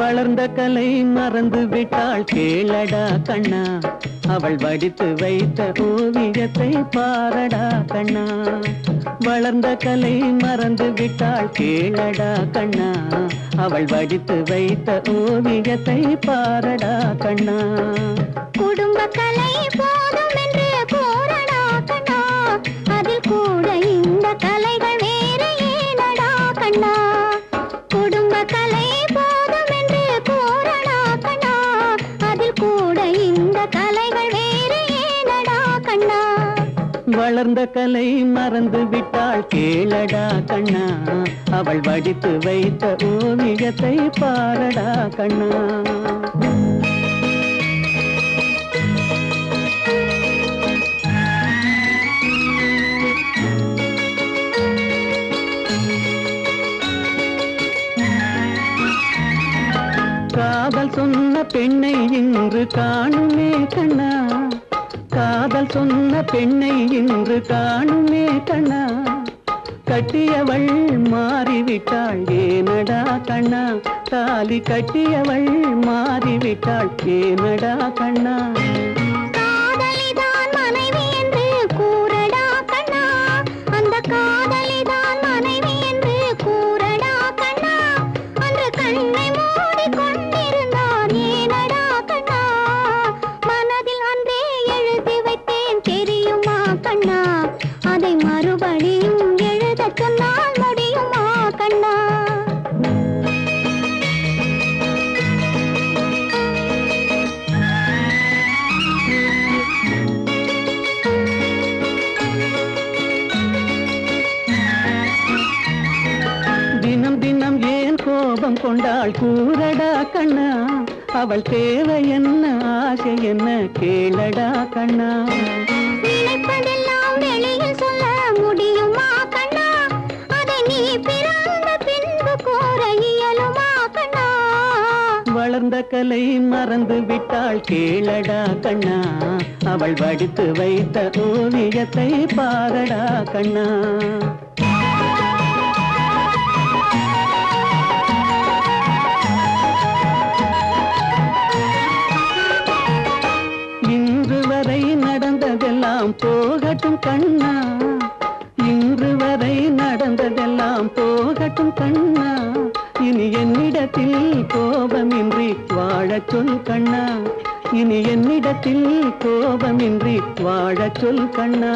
வளர்ந்த கலை மறந்து விட்டாள் கேளடா கண்ணா, அவள் வடித்து வைத்த ஓவியத்தை பாரடா கண்ணா. வளர்ந்த கலை மறந்து விட்டாள் கேளடா கண்ணா, அவள் வடித்து வைத்த ஓவியத்தை பாரடா கண்ணா. குடும்ப கலை போதும் என்று போரடா கண்ணா, அதில் கூட இந்த கலைகள் வேறு ஏனடா கண்ணா. குடும்ப கலை போதும் என்று போரடா கண்ணா, அதில் கூட இந்த கலைகள் வேறு ஏனடா கண்ணா. வளர்ந்த கலை மறந்து விட்டாள் கேளடா கண்ணா, அவள் வடித்து வைத்த ஓவியத்தை பாரடா கண்ணா. காதல் சொன்ன பெண்ணை இன்று காணுமே கண்ணா, காதல் சொன்ன பெண்ணை இன்று காணுமே கண்ணா. கட்டியவள் மாறிவிட்டாள் ஏனடா கண்ணா, தாலி கட்டியவள் மாறிவிட்டாள் ஏனடா கண்ணா. காதலிதான் மனைவி என்று கூறடா கண்ணா, அந்த காதலிதான் மனைவி என்று கூறடா கண்ணா. அன்று கண்ணை மூடி கொண்டிருந்தான் ஏனடா கண்ணா, மனதில் அன்றே எழுதி வைத்தேன் தெரியுமா கண்ணா. அதை மறுபடியும் எழுத சொன்னால் முடியுமா கண்ணா. தினம் தினம் ஏன் கோபம் கொண்டாள் கூறடா கண்ணா, அவள் தேவை என்ன ஆசை என்ன கேளடா கண்ணா. நினைப்பதெல்லாம் வெளியில் சொல்ல முடியுமா கண்ணா, அதை நீ பிறந்த பின்பு கூற இயலுமா கண்ணா. வளர்ந்த கலை மறந்து விட்டாள் கேளடா கண்ணா, அவள் வடித்து வைத்த ஓவியத்தை பாரடா கண்ணா. இன்று வரை நடந்ததெல்லாம் போகட்டும் கண்ணா, இன்று வரை நடந்ததெல்லாம் போகட்டும் கண்ணா. இனி என்னிடத்தில் கோபமின்றி வாழச் சொல் கண்ணா, இனி என்னிடத்தில் கோபமின்றி வாழச் சொல் கண்ணா.